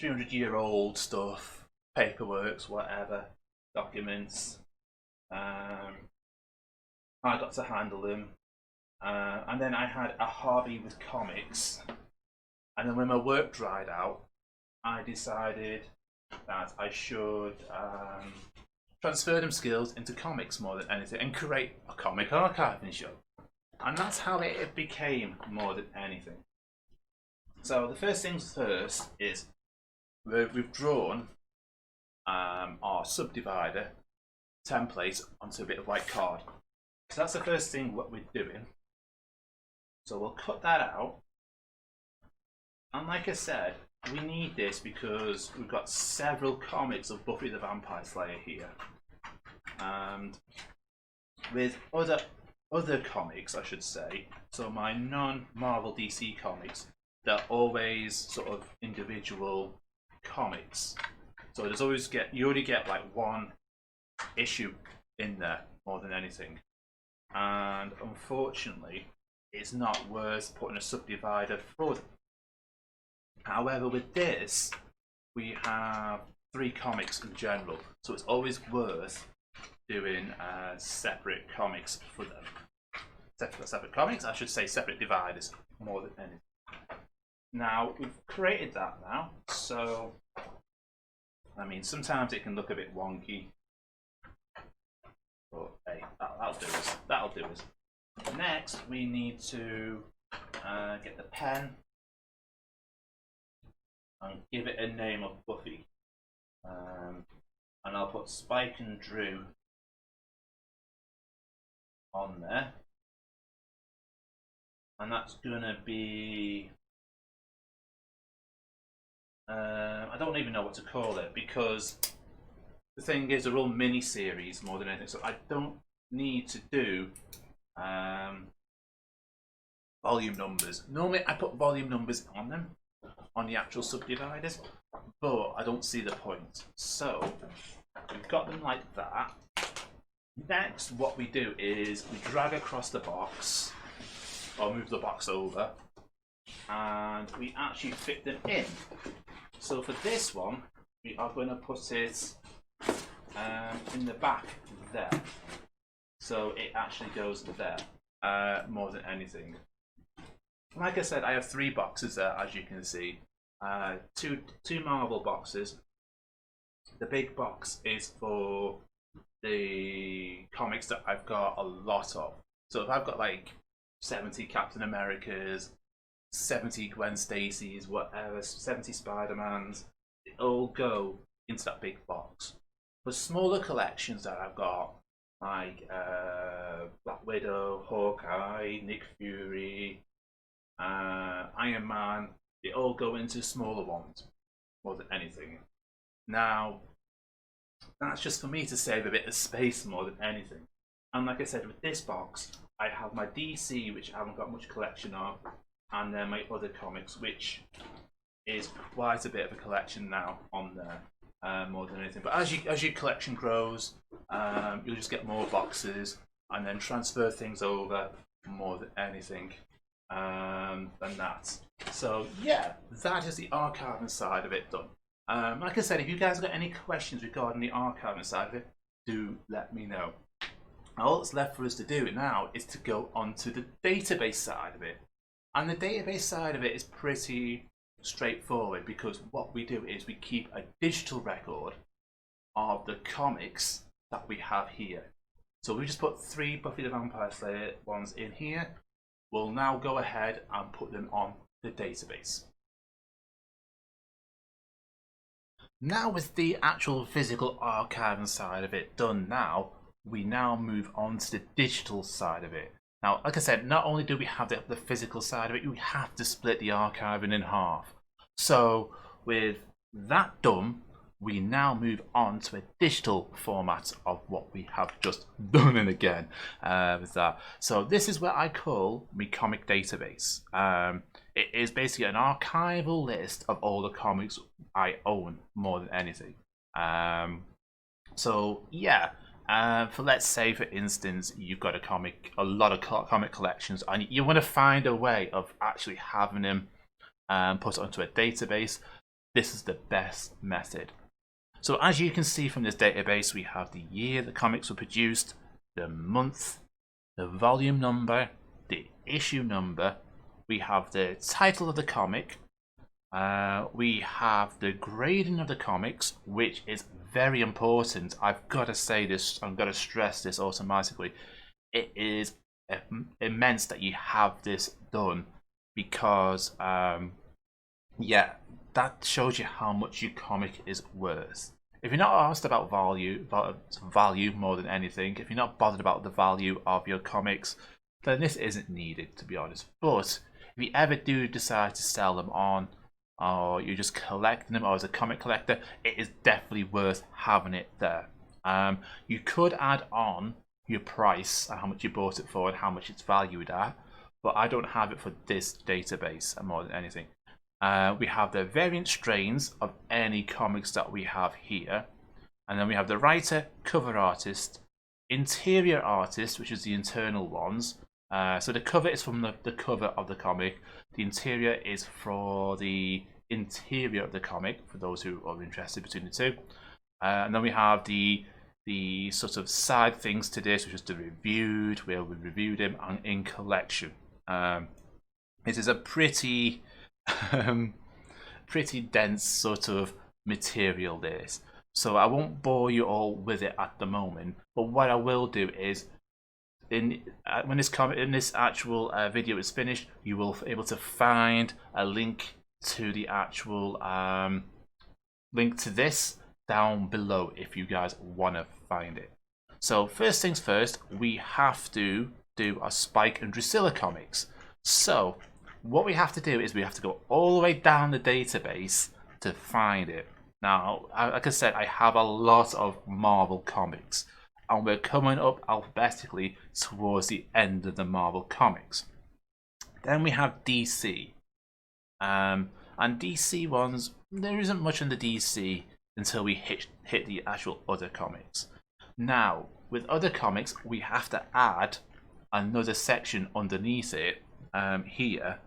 300-year-old stuff, paperworks, whatever, documents. I got to handle them. And then I had a hobby with comics. And then when my work dried out, I decided that I should transfer them skills into comics more than anything and create a comic archiving show. And that's how it became more than anything. So the first things first is we've drawn our subdivider template onto a bit of white card. So that's the first thing what we're doing. So we'll cut that out. And like I said, we need this because we've got several comics of Buffy the Vampire Slayer here. And with other comics, I should say, so my non-Marvel DC comics, they're always sort of individual comics. So there's always you only get like one issue in there more than anything. And unfortunately, it's not worth putting a subdivider for them. However, with this, we have 3 comics in general, so it's always worth doing separate comics for them. Separate comics, I should say separate dividers more than anything. Now, we've created that now, so, I mean, sometimes it can look a bit wonky, but hey, that'll do us. Next, we need to get the pen and give it a name of Buffy. And I'll put Spike and Drew on there. And that's gonna be I don't even know what to call it, because the thing is they're all mini-series more than anything, so I don't need to do volume numbers. Normally I put volume numbers on them, on the actual subdividers, but I don't see the point. So we've got them like that. Next, what we do is we drag across the box, or move the box over, and we actually fit them in. So for this one, we are going to put it in the back there. So it actually goes there more than anything. Like I said, I have 3 boxes there, as you can see. Two Marvel boxes. The big box is for the comics that I've got a lot of. So if I've got like 70 Captain Americas, 70 Gwen Stacy's, whatever, 70 Spider-Mans, they all go into that big box. For smaller collections that I've got, like Black Widow, Hawkeye, Nick Fury, Iron Man, they all go into smaller ones more than anything. Now, that's just for me to save a bit of space more than anything. And like I said, with this box, I have my DC, which I haven't got much collection of, and then my other comics, which is quite a bit of a collection now on there, more than anything. But as your collection grows, you'll just get more boxes and then transfer things over more than anything than that. So yeah, that is the archiving side of it done. Like I said, if you guys have got any questions regarding the archiving side of it, do let me know. All that's left for us to do now is to go onto the database side of it. And the database side of it is pretty straightforward, because what we do is we keep a digital record of the comics that we have here. So we just put 3 Buffy the Vampire Slayer ones in here. We'll now go ahead and put them on the database. Now with the actual physical archiving side of it done now, we now move on to the digital side of it. Now, like I said, not only do we have the physical side of it, we have to split the archiving in half. So with that done, we now move on to a digital format of what we have just done in again with that. So this is what I call my comic database. It is basically an archival list of all the comics I own more than anything. So yeah, for let's say for instance you've got a lot of comic collections, and you want to find a way of actually having them put onto a database. This is the best method. So as you can see from this database, we have the year the comics were produced, the month, the volume number, the issue number, we have the title of the comic, we have the grading of the comics, which is very important. I've got to say this, I've got to stress this automatically. It is immense that you have this done, because yeah, that shows you how much your comic is worth. If you're not asked about value more than anything, if you're not bothered about the value of your comics, then this isn't needed, to be honest. But if you ever do decide to sell them on, or you're just collecting them, or as a comic collector, it is definitely worth having it there. You could add on your price and how much you bought it for and how much it's valued at, but I don't have it for this database more than anything. We have the variant strains of any comics that we have here, and then we have the writer, cover artist, interior artist, which is the internal ones. So the cover is from the cover of the comic, the interior is for the interior of the comic, for those who are interested between the two. And then we have the sort of side things to this, which is the reviewed, where we reviewed them, and in collection. It is a pretty pretty dense sort of material, this, so I won't bore you all with it at the moment, but what I will do is when this actual video is finished, you will be able to find a link to the actual link to this down below if you guys want to find it. So first things first, we have to do our Spike and Drusilla comics. So what we have to do is we have to go all the way down the database to find it. Now, like I said, I have a lot of Marvel comics, and we're coming up alphabetically towards the end of the Marvel comics. Then we have DC. And DC ones, there isn't much in the DC until we hit the actual other comics. Now, with other comics, we have to add another section underneath it here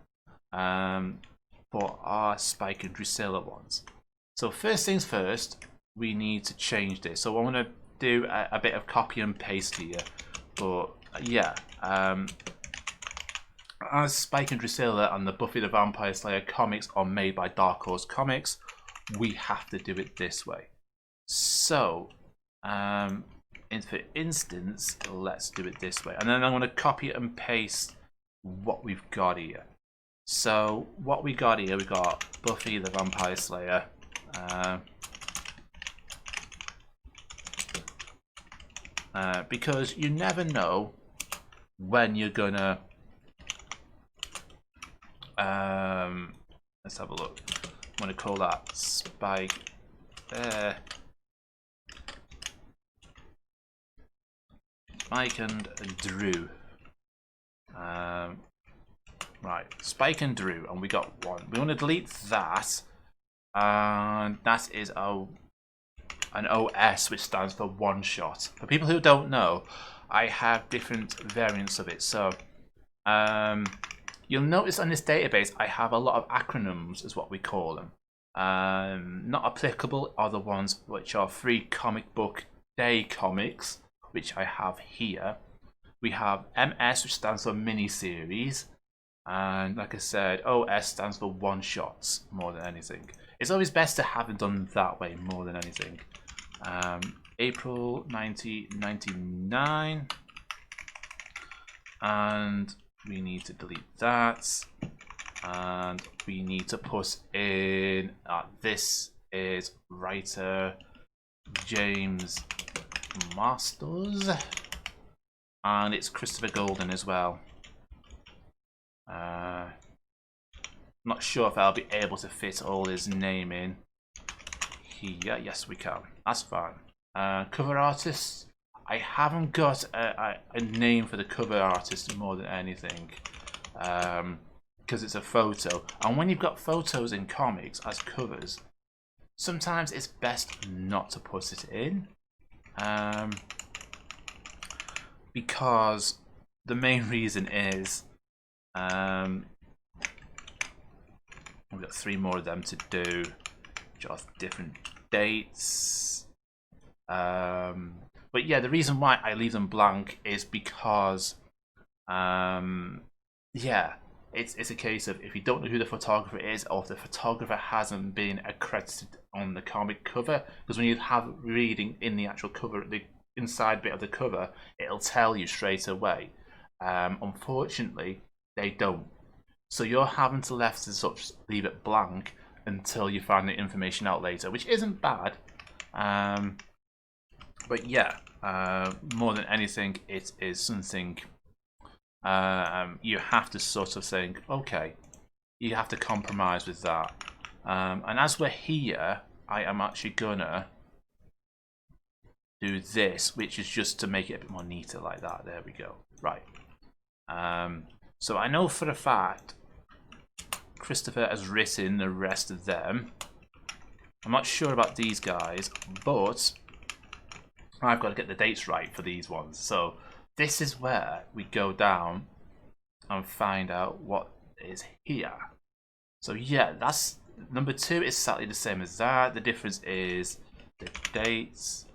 for our Spike and Drusilla ones. So first things first, we need to change this. So I want to do a bit of copy and paste here. But yeah, as Spike and Drusilla and the Buffy the Vampire Slayer comics are made by Dark Horse Comics, we have to do it this way. So, for instance, let's do it this way. And then I'm going to copy and paste what we've got here. So, what we got here, we got Buffy the Vampire Slayer. Because you never know when you're gonna let's have a look. I'm gonna call that Spike Spike and Drew. Right, Spike and Drew, and we got one. We want to delete that, and that is an OS, which stands for one shot. For people who don't know, I have different variants of it. So you'll notice on this database I have a lot of acronyms, is what we call them. Not applicable are the ones which are free comic book day comics, which I have here. We have MS, which stands for miniseries, and like I said, OS stands for one shots more than anything. It's always best to have it done that way more than anything. April 1999, and we need to delete that, and we need to put in this is writer James Masters, and it's Christopher Golden as well. Not sure if I'll be able to fit all his name in here. Yes, we can. That's fine. Cover artist. I haven't got a name for the cover artist more than anything, because it's a photo. And when you've got photos in comics as covers, sometimes it's best not to put it in, because the main reason is we've got 3 more of them to do, which are different dates. But yeah, the reason why I leave them blank is because yeah, it's a case of if you don't know who the photographer is, or if the photographer hasn't been accredited on the comic cover, because when you have reading in the actual cover, the inside bit of the cover, it'll tell you straight away. Unfortunately, they don't. So you're having to leave it blank until you find the information out later, which isn't bad. But yeah, more than anything, it is something you have to sort of think, okay, you have to compromise with that. And as we're here, I am actually gonna do this, which is just to make it a bit more neater like that. There we go. Right. So I know for a fact Christopher has written the rest of them. I'm not sure about these guys, but I've got to get the dates right for these ones. So this is where we go down and find out what is here. So yeah, that's number 2 is exactly the same as that. The difference is the dates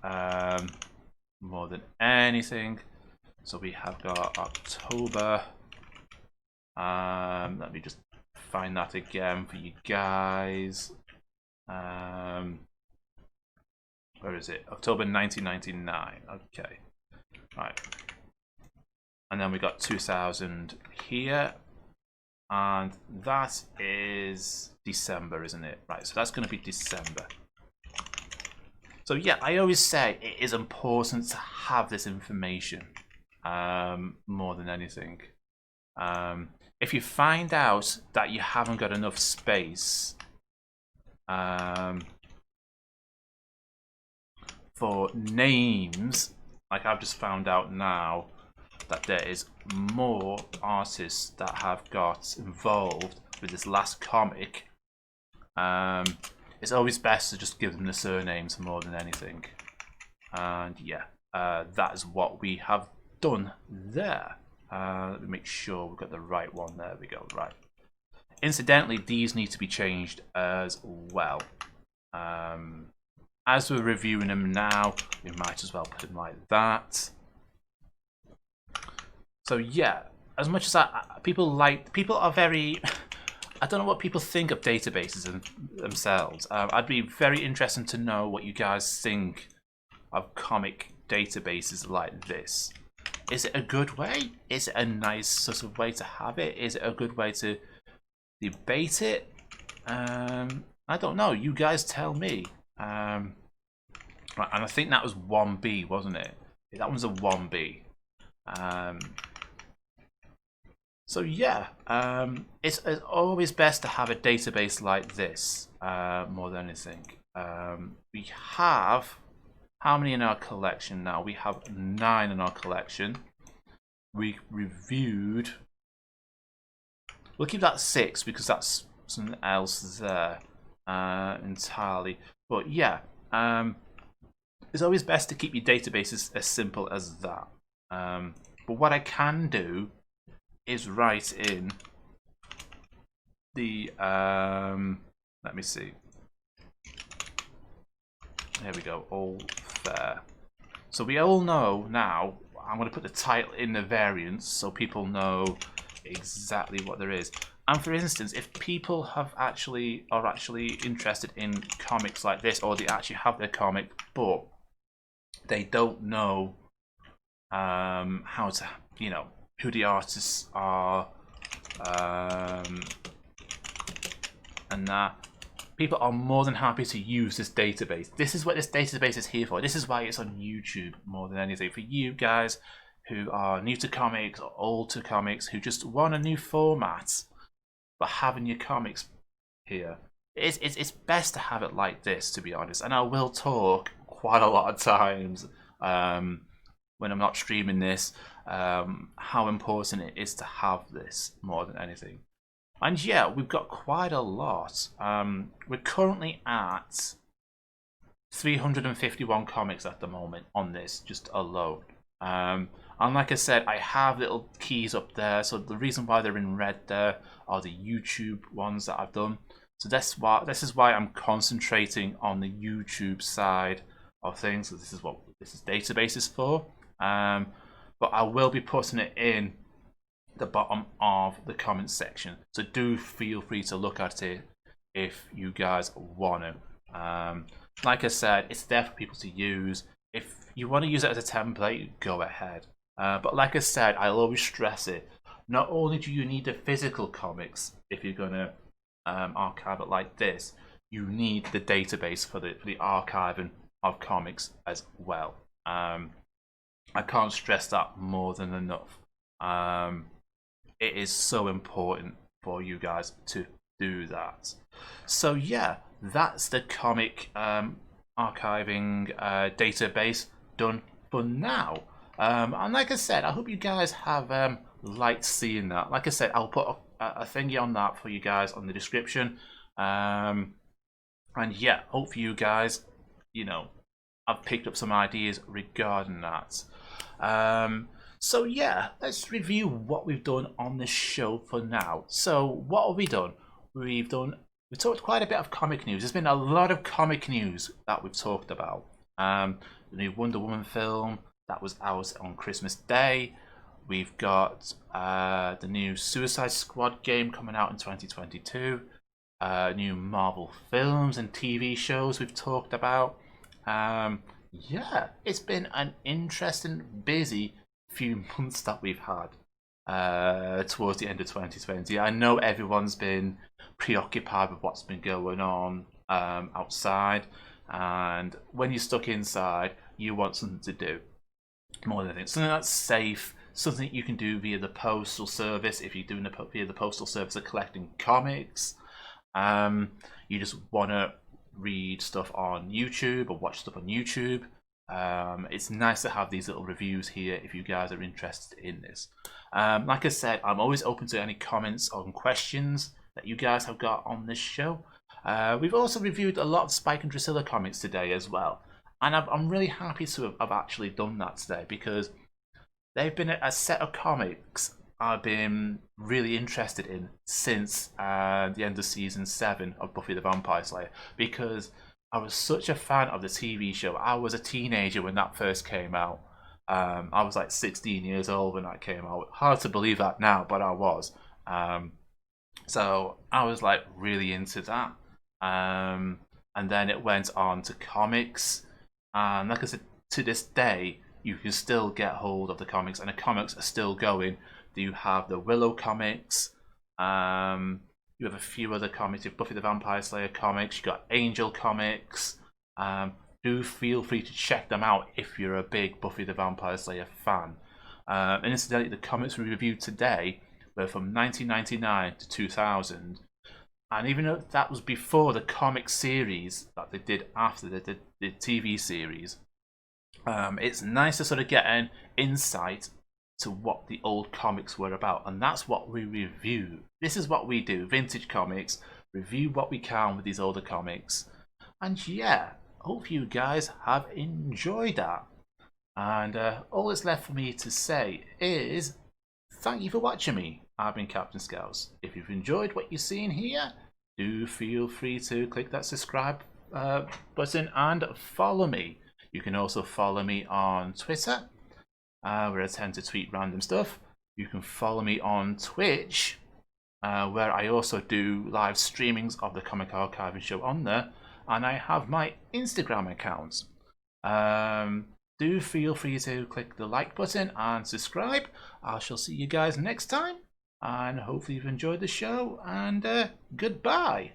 more than anything. So we have got October. Let me just find that again for you guys. Where is it? October 1999. Okay. Right. And then we got 2000 here. And that is December, isn't it? Right, so that's going to be December. So yeah, I always say it is important to have this information more than anything. If you find out that you haven't got enough space for names, like I've just found out now that there is more artists that have got involved with this last comic, it's always best to just give them the surnames more than anything. And yeah, that is what we have done there. Let me make sure we've got the right one. There we go. Right. Incidentally, these need to be changed as well. As we're reviewing them now, we might as well put them like that. So yeah, as much as people are very I don't know what people think of databases themselves. I'd be very interested to know what you guys think of comic databases like this. Is it a good way? Is it a nice sort of way to have it? Is it a good way to debate it? I don't know. You guys tell me. Right, and I think that was 1B, wasn't it? That one's a 1B. So yeah, it's always best to have a database like this more than anything. We have, how many in our collection now? We have 9 in our collection. We reviewed, we'll keep that 6 because that's something else there entirely. But yeah, it's always best to keep your databases as simple as that. But what I can do is write in the let me see, there we go, all fair. So we all know now, I'm going to put the title in the variants so people know exactly what there is. And for instance, if people are actually interested in comics like this, or they actually have their comic but they don't know how to, you know, who the artists are, and that, people are more than happy to use this database. This is what this database is here for. This is why it's on YouTube more than anything. For you guys who are new to comics or old to comics, who just want a new format, but having your comics here, it's best to have it like this, to be honest. And I will talk quite a lot of times when I'm not streaming this, how important it is to have this more than anything. And yeah, we've got quite a lot. We're currently at 351 comics at the moment on this, just alone. And like I said, I have little keys up there, so the reason why they're in red there are the YouTube ones that I've done. So this is why I'm concentrating on the YouTube side of things. So this is what this database is for. But I will be putting it in the bottom of the comment section, so do feel free to look at it if you guys want to. Like I said, it's there for people to use. If you want to use it as a template, go ahead. But like I said, I'll always stress it. Not only do you need the physical comics if you're going to archive it like this, you need the database for the archiving of comics as well. I can't stress that more than enough. It is so important for you guys to do that. So yeah, that's the comic archiving database done for now. And like I said, I hope you guys have liked seeing that. Like I said, I'll put a thingy on that for you guys on the description. And yeah, hope you guys, you know, I've picked up some ideas regarding that. So yeah, let's review what we've done on this show for now. So what have we done? We talked quite a bit of comic news. There's been a lot of comic news that we've talked about. The new Wonder Woman film that was out on Christmas Day. We've got the new Suicide Squad game coming out in 2022. New Marvel films and TV shows we've talked about. Yeah, it's been an interesting, busy few months that we've had towards the end of 2020. I know everyone's been preoccupied with what's been going on outside, and when you're stuck inside, you want something to do more than anything. Something that's safe, something you can do via the postal service. If you're doing it via the postal service of collecting comics, you just want to read stuff on YouTube or watch stuff on YouTube. It's nice to have these little reviews here if you guys are interested in this. Like I said, I'm always open to any comments or questions that you guys have got on this show. We've also reviewed a lot of Spike and Drusilla comics today as well. And I'm really happy to have actually done that today, because they've been a set of comics I've been really interested in since the end of season 7 of Buffy the Vampire Slayer, because I was such a fan of the TV show. I was a teenager when that first came out. I was like 16 years old when that came out. Hard to believe that now, but I was. So I was like really into that. And then it went on to comics. And like I said, to this day, you can still get hold of the comics, and the comics are still going. You have the Willow comics. You have a few other comics. You have Buffy the Vampire Slayer comics. You got Angel comics. Do feel free to check them out if you're a big Buffy the Vampire Slayer fan. And incidentally, the comics we reviewed today were from 1999 to 2000. And even though that was before the comic series that they did after they did the TV series, it's nice to sort of get an insight to what the old comics were about. And that's what we review. This is what we do, vintage comics, review what we can with these older comics. And yeah, hope you guys have enjoyed that. And all that's left for me to say is thank you for watching me. I've been Captain Scouts. If you've enjoyed what you're seeing here, do feel free to click that subscribe button and follow me. You can also follow me on Twitter, where I tend to tweet random stuff. You can follow me on Twitch, where I also do live streamings of the Comic Archiving Show on there. And I have my Instagram accounts. Do feel free to click the like button and subscribe. I shall see you guys next time. And hopefully you've enjoyed the show. And goodbye.